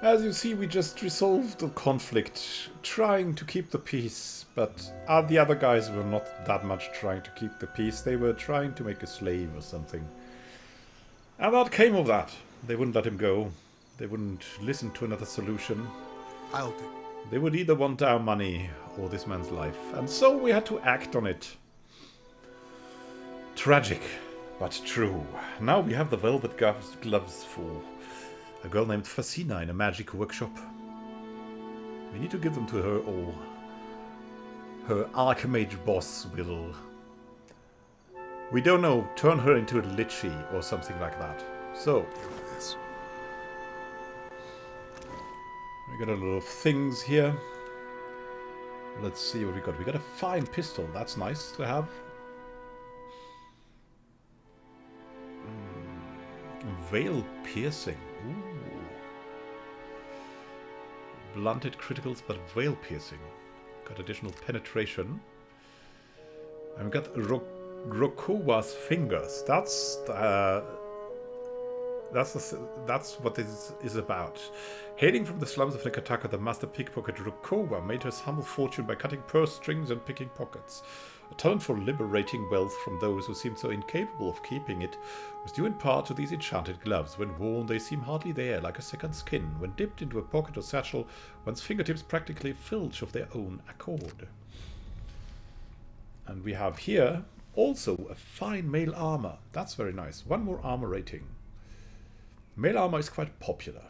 As you see, we just resolved the conflict, trying to keep the peace, but the other guys were not that much trying to keep the peace. They were trying to make a slave or something. And that came of that. They wouldn't let him go. They wouldn't listen to another solution. They would either want our money or this man's life. And so we had to act on it. Tragic, but true. Now we have the velvet gloves for a girl named Fasina in a magic workshop. We need to give them to her, or her Arkemyr boss will, we don't know, turn her into a lichy or something like that. So, we got a lot of things here. Let's see what we got. We got a fine pistol. That's nice to have. Veil piercing. Ooh. Blunted criticals, but veil piercing. Got additional penetration. And we got Rokowa's fingers. That's what this is about. Hailing from the slums of Nekataka, the master pickpocket Rokowa made her humble fortune by cutting purse strings and picking pockets. A talent for liberating wealth from those who seemed so incapable of keeping it was due in part to these enchanted gloves. When worn, they seem hardly there, like a second skin. When dipped into a pocket or satchel, one's fingertips practically filch of their own accord. And we have here also a fine mail armor. That's very nice. One more armor rating. Mail armor is quite popular.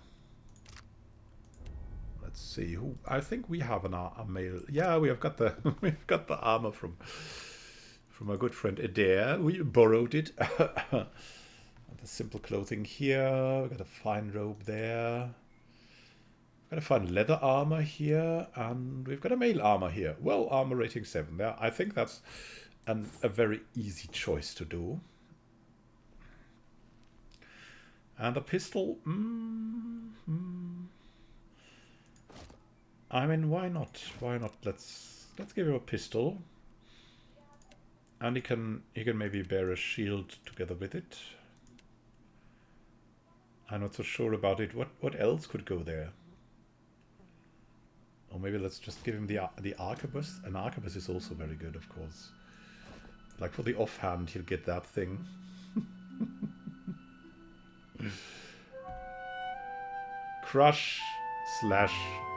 Let's see who. I think we have a mail. Yeah, we have got the we've got the armor from our good friend Adair. We borrowed it. The simple clothing here. We got a fine robe there. We've got a fine leather armor here, and we've got a mail armor here. Well, armor rating 7 there. I think that's a very easy choice to do. And a pistol, I mean, why not? Why not? Let's give him a pistol, and he can maybe bear a shield together with it. I'm not so sure about it. What else could go there? Or maybe let's just give him the arquebus. An arquebus is also very good, of course. Like for the offhand, he'll get that thing. Crush /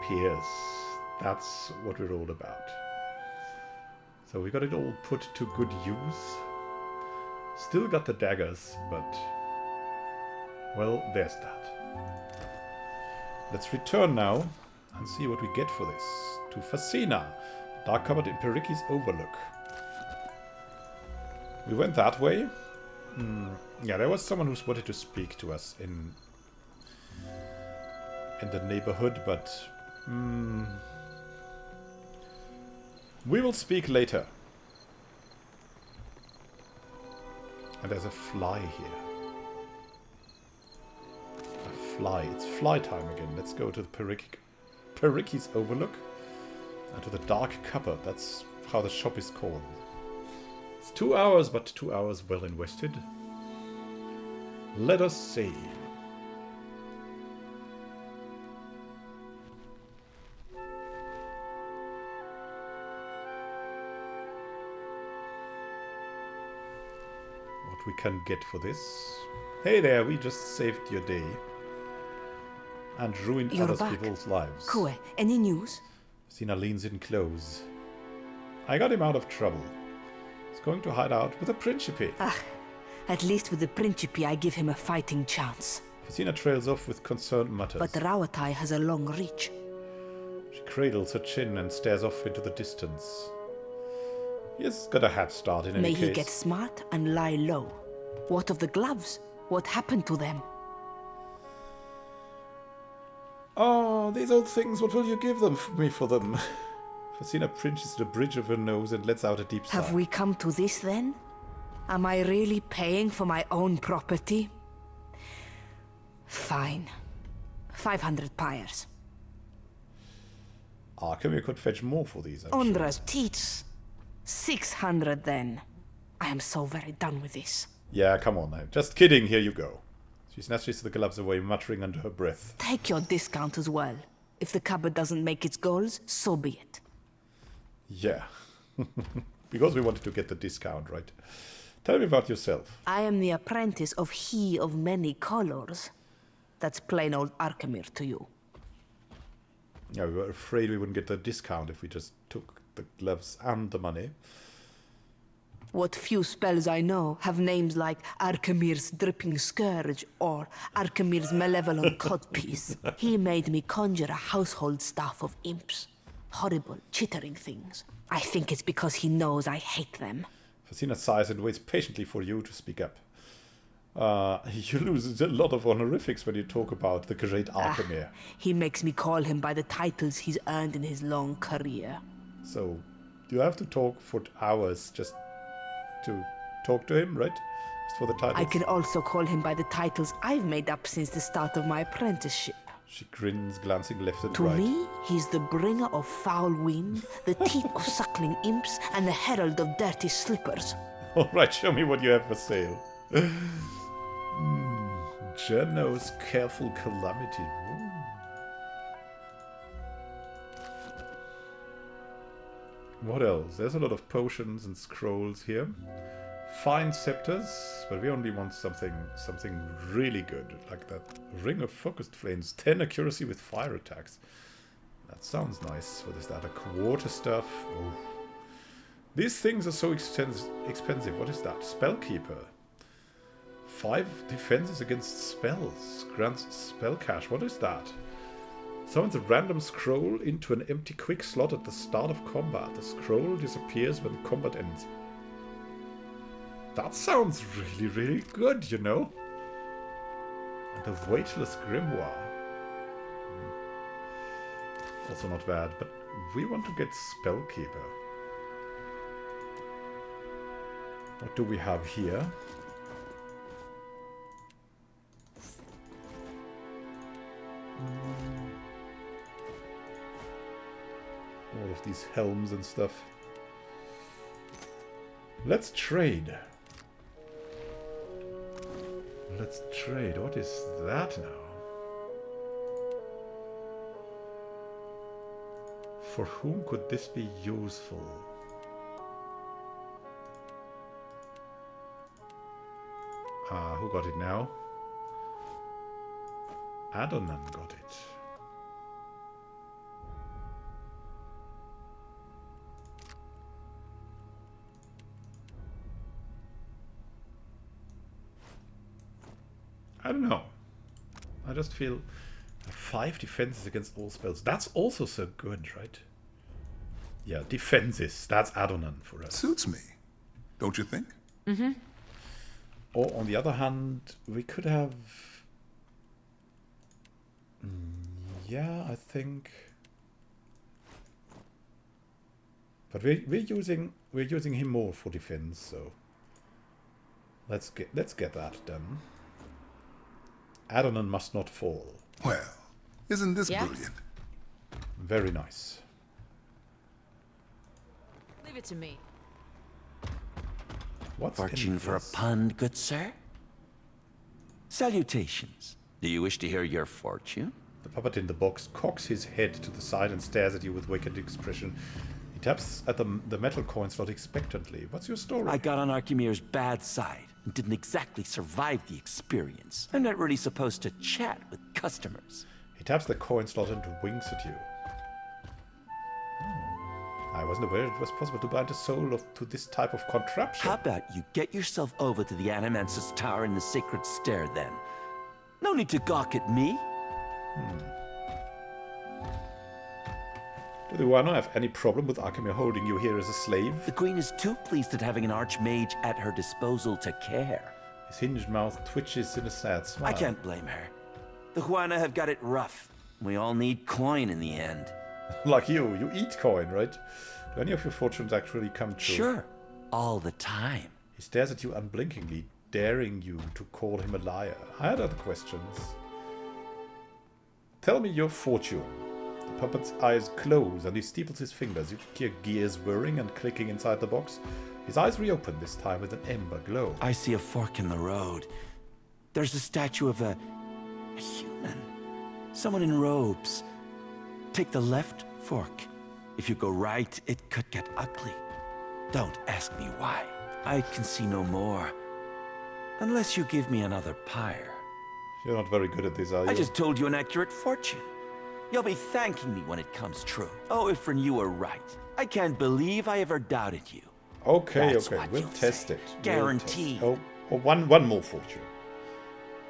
pierce. That's what we're all about. So we got it all put to good use. Still got the daggers, but well, there's that. Let's return now and see what we get for this. To Fasina, dark cupboard in Periki's Overlook. We went that way. Yeah, there was someone who wanted to speak to us in the neighborhood, but we will speak later. And there's a fly here. A fly. It's fly time again. Let's go to the Periki's Overlook and to the dark cupboard. That's how the shop is called. It's 2 hours, but 2 hours well invested. Let us see. What we can get for this. Hey there, we just saved your day. And ruined other people's lives. Cool. Any news? Sina leans in close. I got him out of trouble. He's going to hide out with a Principe. At least with the Principe, I give him a fighting chance. Fasina trails off with concerned mutters. But Rawatai has a long reach. She cradles her chin and stares off into the distance. He has got a head start in any case. May he get smart and lie low. What of the gloves? What happened to them? Oh, these old things, what will you give me for them? Fasina pinches the bridge of her nose and lets out a deep sigh. Have we come to this then? Am I really paying for my own property? Fine. 500 pyres. Arkemyr could fetch more for these, I'm Ondra's teats. 600 then. I am so very done with this. Yeah, come on now. Just kidding, here you go. She snatches the gloves away, muttering under her breath. Take your discount as well. If the cupboard doesn't make its goals, so be it. Yeah. Because we wanted to get the discount, right? Tell me about yourself. I am the apprentice of He of Many Colors. That's plain old Arkemyr to you. Yeah, we were afraid we wouldn't get the discount if we just took the gloves and the money. What few spells I know have names like Arkemyr's Dripping Scourge or Arkemyr's Malevolent Codpiece. He made me conjure a household staff of imps. Horrible, chittering things. I think it's because he knows I hate them. Fasina sighs and waits patiently for you to speak up. You lose a lot of honorifics when you talk about the great Arkemyr. He makes me call him by the titles he's earned in his long career. So, you have to talk for hours just to talk to him, right? Just for the titles. I can also call him by the titles I've made up since the start of my apprenticeship. She grins, glancing left and To right. me, he's the bringer of foul wind, the teeth of suckling imps, and the herald of dirty slippers. All right, show me what you have for sale. Geno's Careful Calamity. Ooh. What else? There's a lot of potions and scrolls here. Fine scepters, but we only want something really good, like that Ring of Focused Flames. 10 accuracy with fire attacks. That sounds nice. What is that? A quarter stuff? Ooh. These things are so expensive. What is that? Spellkeeper. 5 defenses against spells. Grants spell cache. What is that? Summons a random scroll into an empty quick slot at the start of combat. The scroll disappears when combat ends. That sounds really, really good, you know? And the Weightless Grimoire. Also not bad, but we want to get Spellkeeper. What do we have here? All of these helms and stuff. Let's trade. Let's trade. What is that now? For whom could this be useful? Who got it now? Adonan got it. I don't know. I just feel 5 defenses against all spells. That's also so good, right? Yeah, defenses. That's Adonan for us. Suits me, don't you think? Mm-hmm. Or on the other hand, we could have... yeah, I think... But we're using him more for defense, so... Let's get that done. Adonan must not fall. Well, isn't this brilliant? Very nice. Leave it to me. What's Fortune for a pun, good sir? Salutations. Do you wish to hear your fortune? The puppet in the box cocks his head to the side and stares at you with wicked expression. He taps at the metal coin slot expectantly. What's your story? I got on Arkemyr's bad side and didn't exactly survive the experience. I'm not really supposed to chat with customers. He taps the coin slot and winks at you. I wasn't aware it was possible to bind a soul to this type of contraption. How about you get yourself over to the Animance's Tower in the Sacred Stair, then? No need to gawk at me. Do the Wano have any problem with Arkemyr holding you here as a slave? The Queen is too pleased at having an Archmage at her disposal to care. His hinged mouth twitches in a sad smile. I can't blame her. The Huana have got it rough. We all need coin in the end. Like you eat coin, right? Do any of your fortunes actually come true? Sure, all the time. He stares at you unblinkingly, daring you to call him a liar. I had other questions. Tell me your fortune. The puppet's eyes close and he steeples his fingers. You hear gears whirring and clicking inside the box. His eyes reopen, this time with an ember glow. I see a fork in the road. there's a statue of a human. Someone in robes. Take the left fork. If you go right, it could get ugly. Don't ask me why. I can see no more. Unless you give me another pyre. You're not very good at this, are you? I just told you an accurate fortune. You'll be thanking me when it comes true. Oh, Ifrin, you were right. I can't believe I ever doubted you. Okay, That's okay, what we'll you'll test say. it. Guaranteed. We'll test. Oh, one more fortune.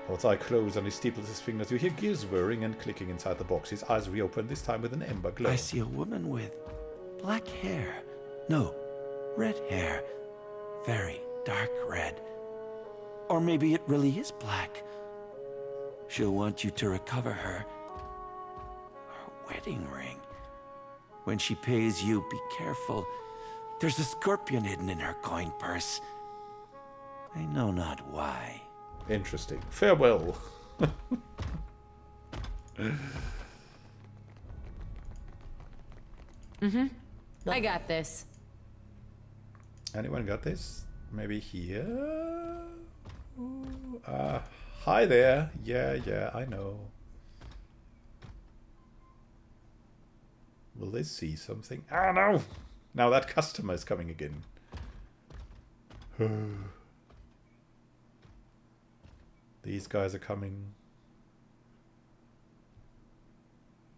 His eye closed and he steeples his fingers. You hear gears whirring and clicking inside the box. His eyes reopen, this time with an ember glow. I see a woman with black hair. No, red hair. Very dark red. Or maybe it really is black. She'll want you to recover her wedding ring. When she pays you, be careful. There's a scorpion hidden in her coin purse. I know not why. Interesting. Farewell. I got this. Anyone got this? Maybe here? Ooh, hi there. Yeah, I know. Will they see something? Ah, no! Now that customer is coming again. These guys are coming.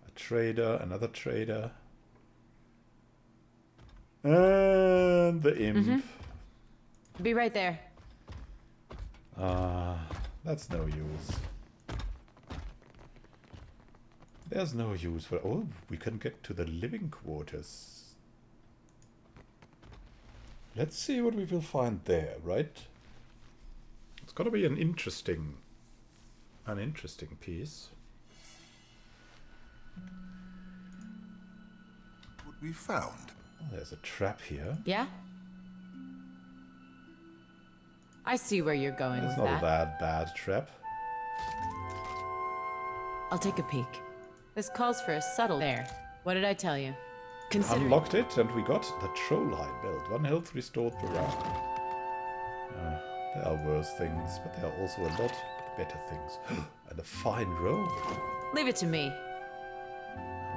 A trader, another trader. And the imp. Be right there. That's no use. There's no use for... Oh, we can get to the living quarters. Let's see what we will find there, right? It's gonna be an interesting piece. What we found. Oh, there's a trap here. Yeah? I see where you're going It's with not that. a bad trap. I'll take a peek. This calls for a subtle there. What did I tell you? Consider Unlocked it, and we got the Trollhide belt. 1 health restored per round. There are worse things, but there are also a lot better things. And a fine robe. Leave it to me.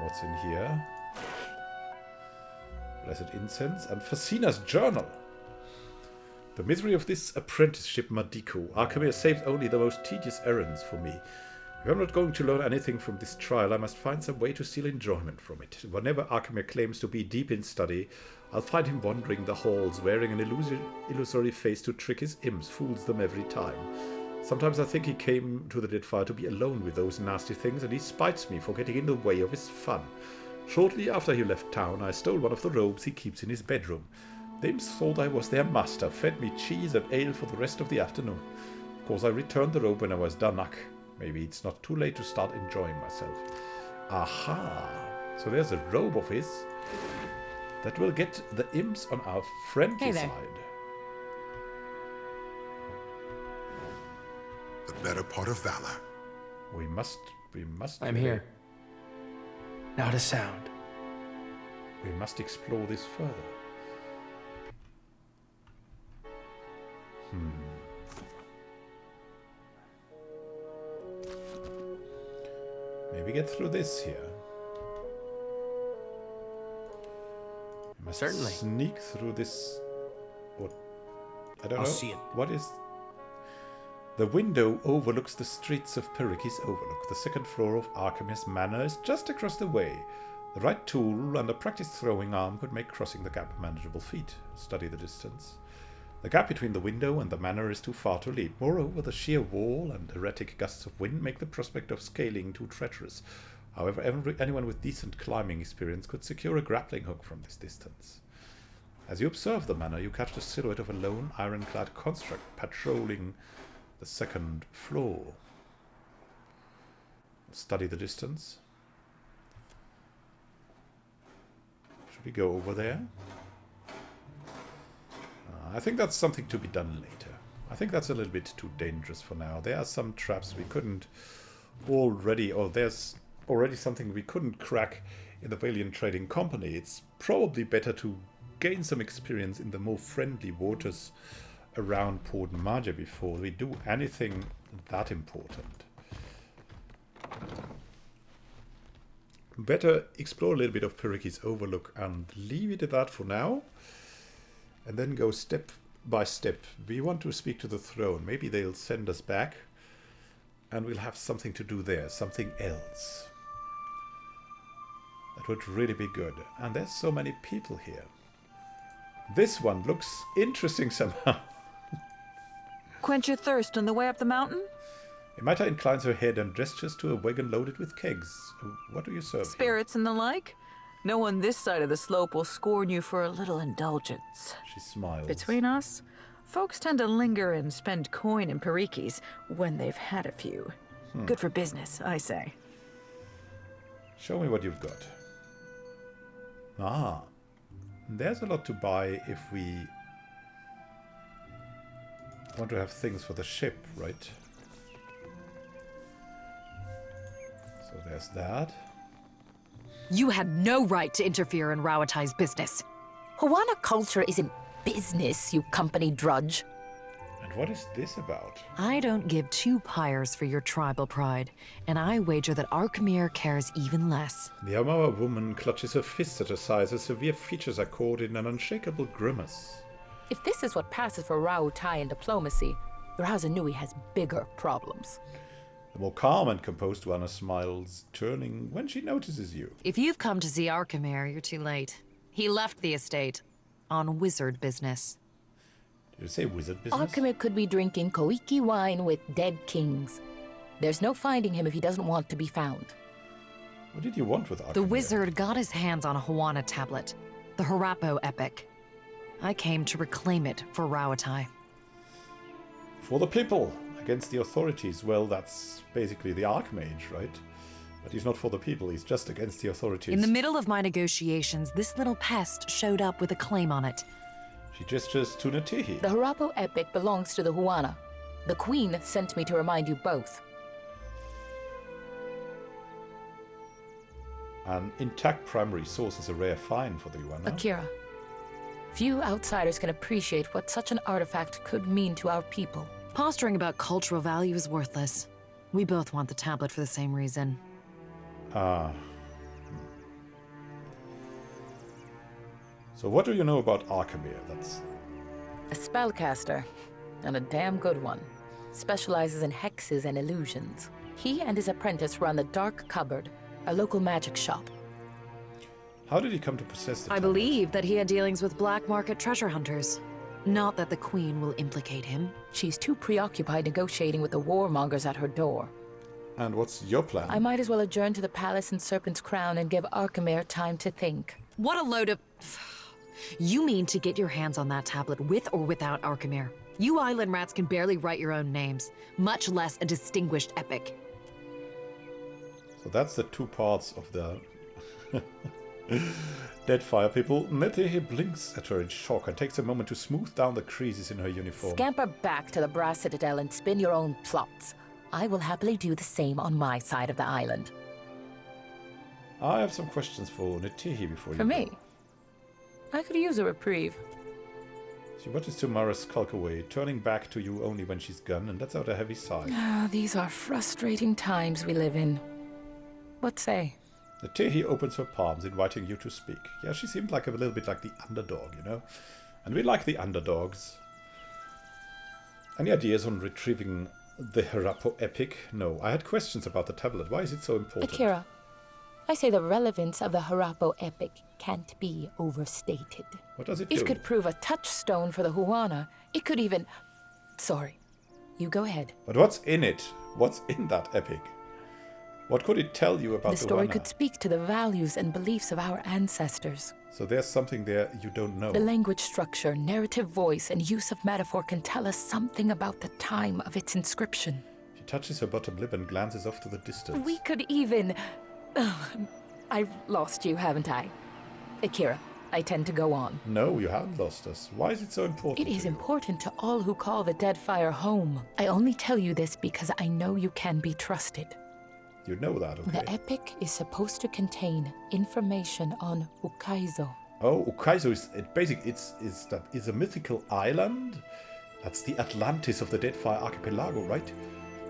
What's in here? Blessed incense and Fasina's journal. The misery of this apprenticeship, Madiko. Arkemyr saved only the most tedious errands for me. If I'm not going to learn anything from this trial, I must find some way to steal enjoyment from it. Whenever Arkemyr claims to be deep in study, I'll find him wandering the halls, wearing an illusory face to trick his imps, fools them every time. Sometimes I think he came to the Deadfire to be alone with those nasty things, and he spites me for getting in the way of his fun. Shortly after he left town, I stole one of the robes he keeps in his bedroom. The imps thought I was their master, fed me cheese and ale for the rest of the afternoon. Of course, I returned the robe when I was done. Maybe it's not too late to start enjoying myself. Aha! So there's a robe of his that will get the imps on our friendly Hey there. side. The better part of valor. We must. I'm here. Not a sound. We must explore this further. Maybe get through this here. We must Certainly. sneak through this. What? I don't I'll know. see it. What is? The window overlooks the streets of Perikis Overlook. The second floor of Arkemyr's Manor is just across the way. The right tool and a practiced throwing arm could make crossing the gap a manageable feat. Study the distance. The gap between the window and the manor is too far to leap. Moreover, the sheer wall and erratic gusts of wind make the prospect of scaling too treacherous. However, anyone with decent climbing experience could secure a grappling hook from this distance. As you observe the manor, you catch the silhouette of a lone, ironclad construct patrolling the second floor. Study the distance. Should we go over there? I think that's something to be done later. I think that's a little bit too dangerous for now. There are some traps we couldn't already, or there's already something we couldn't crack in the Valiant Trading Company. It's probably better to gain some experience in the more friendly waters around Port Maja before we do anything that important. Better explore a little bit of Periki's Overlook and leave it at that for now. And then go step by step. We want to speak to the throne. Maybe they'll send us back. And we'll have something to do there. Something else. That would really be good. And there's so many people here. This one looks interesting somehow. Quench your thirst on the way up the mountain? Imita inclines her head and gestures to a wagon loaded with kegs. What do you serve? Spirits and the like? No one this side of the slope will scorn you for a little indulgence. She smiles. Between us, folks tend to linger and spend coin in Perikis when they've had a few. Good for business, I say. Show me what you've got. Ah, there's a lot to buy if we want to have things for the ship, right? So there's that. You had no right to interfere in Rauatai's business. Huana culture isn't business, you company drudge. And what is this about? I don't give two pyres for your tribal pride, and I wager that Arkemyr cares even less. The Aumaua woman clutches her fists at her sides. Her severe features are caught in an unshakable grimace. If this is what passes for Rauatai in diplomacy, Razanui has bigger problems. The more calm and composed Juana smiles, turning when she notices you. If you've come to see Arkemyr, you're too late. He left the estate on wizard business. Did you say wizard business? Arkemyr could be drinking Koiki wine with dead kings. There's no finding him if he doesn't want to be found. What did you want with Arkemyr? The wizard got his hands on a Huana tablet, the Harapo epic. I came to reclaim it for Rauatai. For the people, against the authorities. Well, that's basically the Archmage, right? But he's not for the people, he's just against the authorities. In the middle of my negotiations, this little pest showed up with a claim on it. She gestures to Natihi. The Harapo epic belongs to the Huana. The Queen sent me to remind you both. An intact primary source is a rare find for the Huana. Akira, few outsiders can appreciate what such an artifact could mean to our people. Posturing about cultural value is worthless. We both want the tablet for the same reason. Ah. So what do you know about Arkemyr? That's A spellcaster, and a damn good one. Specializes in hexes and illusions. He and his apprentice run the Dark Cupboard, a local magic shop. How did he come to possess the I tablet? believe that he had dealings with black market treasure hunters. Not that the Queen will implicate him. She's too preoccupied negotiating with the warmongers at her door. And what's your plan? I might as well adjourn to the palace in Serpent's Crown and give Arkemyr time to think. What a load of... You mean to get your hands on that tablet with or without Arkemyr? You island rats can barely write your own names, much less a distinguished epic. So that's the two parts of the Deadfire people. Netihi blinks at her in shock and takes a moment to smooth down the creases in her uniform. Scamper back to the Brass Citadel and spin your own plots. I will happily do the same on my side of the island. I have some questions for Netihi before you For me? go. I could use a reprieve. She watches Tamara skulk away, turning back to you only when she's gone, and lets out a heavy sigh. Ah, these are frustrating times we live in. What say? Netihi opens her palms, inviting you to speak. Yeah, she seemed like a little bit like the underdog, you know? And we like the underdogs. Any ideas on retrieving the Harapo epic? No, I had questions about the tablet. Why is it so important? Akira, I say the relevance of the Harapo epic can't be overstated. What does it do? It could prove a touchstone for the Huana. It could even... Sorry. You go ahead. But what's in it? What's in that epic? What could it tell you about The story Huana? could speak to the values and beliefs of our ancestors. So there's something there you don't know. The language structure, narrative voice, and use of metaphor can tell us something about the time of its inscription. She touches her bottom lip and glances off to the distance. We could even... I've lost you, haven't I? Akira, I tend to go on. No, you haven't lost us. Why is it so important It is to you? important to all who call the Deadfire home. I only tell you this because I know you can be trusted. You know that, okay? The epic is supposed to contain information on Ukaizo. Oh, Ukaizo is a mythical island? That's the Atlantis of the Deadfire archipelago, right?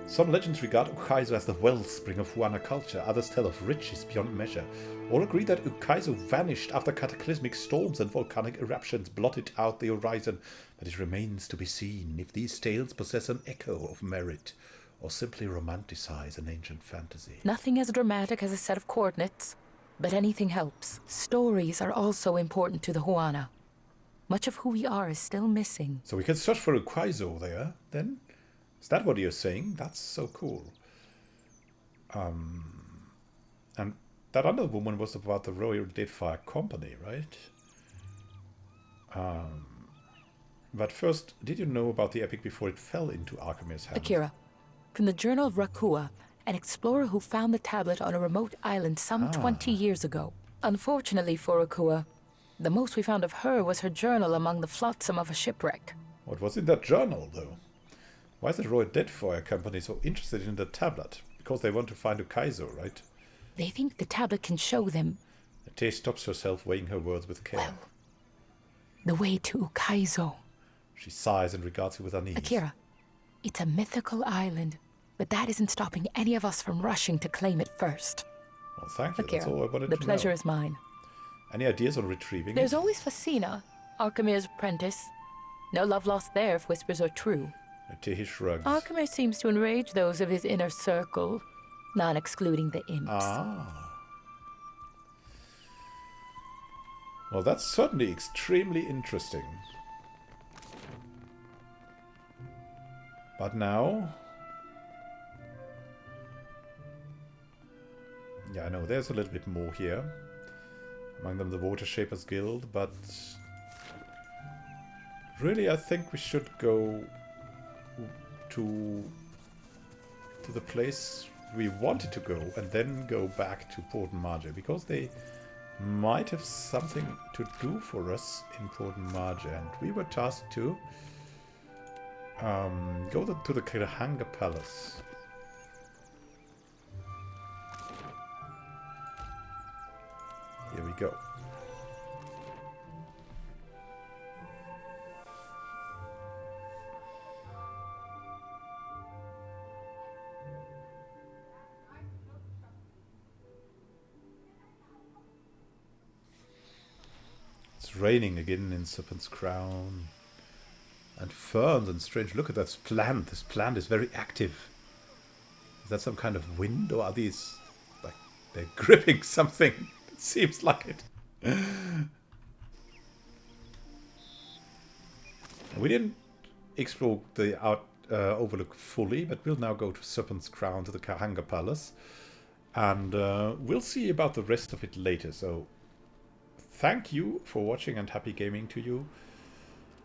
Some legends regard Ukaizo as the wellspring of Huana culture, others tell of riches beyond measure. All agree that Ukaizo vanished after cataclysmic storms and volcanic eruptions blotted out the horizon, but it remains to be seen if these tales possess an echo of merit, or simply romanticize an ancient fantasy. Nothing as dramatic as a set of coordinates, but anything helps. Stories are also important to the Huana. Much of who we are is still missing. So we can search for Ukaizo there, then? Is that what you're saying? That's so cool. And that other woman was about the Royal Deadfire Company, right? But first, did you know about the epic before it fell into Arkemyr's hands? Akira, from the Journal of Rakua, an explorer who found the tablet on a remote island some 20 years ago. Unfortunately for Rakua, the most we found of her was her journal among the flotsam of a shipwreck. What was in that journal, though? Why is the Royal Deadfire Company so interested in the tablet? Because they want to find Ukaizo, right? They think the tablet can show them... Tay stops herself, weighing her words with care. Well, the way to Ukaizo. She sighs and regards you with unease. Akira, it's a mythical island, but that isn't stopping any of us from rushing to claim it first. Well, thank you. Akira, that's all I wanted the to know. pleasure is mine. Any ideas on retrieving There's it? always Facina, Arkemyr's apprentice. No love lost there if whispers are true. Tay shrugs. Arkemyr seems to enrage those of his inner circle, not excluding the imps. Ah. Well, that's certainly extremely interesting. But now... Yeah, I know, there's a little bit more here. Among them the Water Shapers Guild, but... Really, I think we should go to the place we wanted to go and then go back to Port Marge, because they might have something to do for us in Port Marge, and we were tasked to go to the Kirahanga Palace. Here we go. It's raining again in Serpent's Crown. And ferns and strange. Look at this plant. This plant is very active. Is that some kind of wind, or are these like they're gripping something? It seems like it. We didn't explore the overlook fully, but we'll now go to Serpent's Crown, to the Kirahanga Palace, and we'll see about the rest of it later. So thank you for watching and happy gaming to you.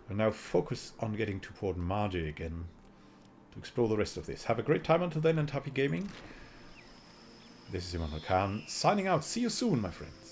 We'll now focus on getting to Port Marge again to explore the rest of this. Have a great time until then and happy gaming. This is Immanuel Khan signing out. See you soon, my friends.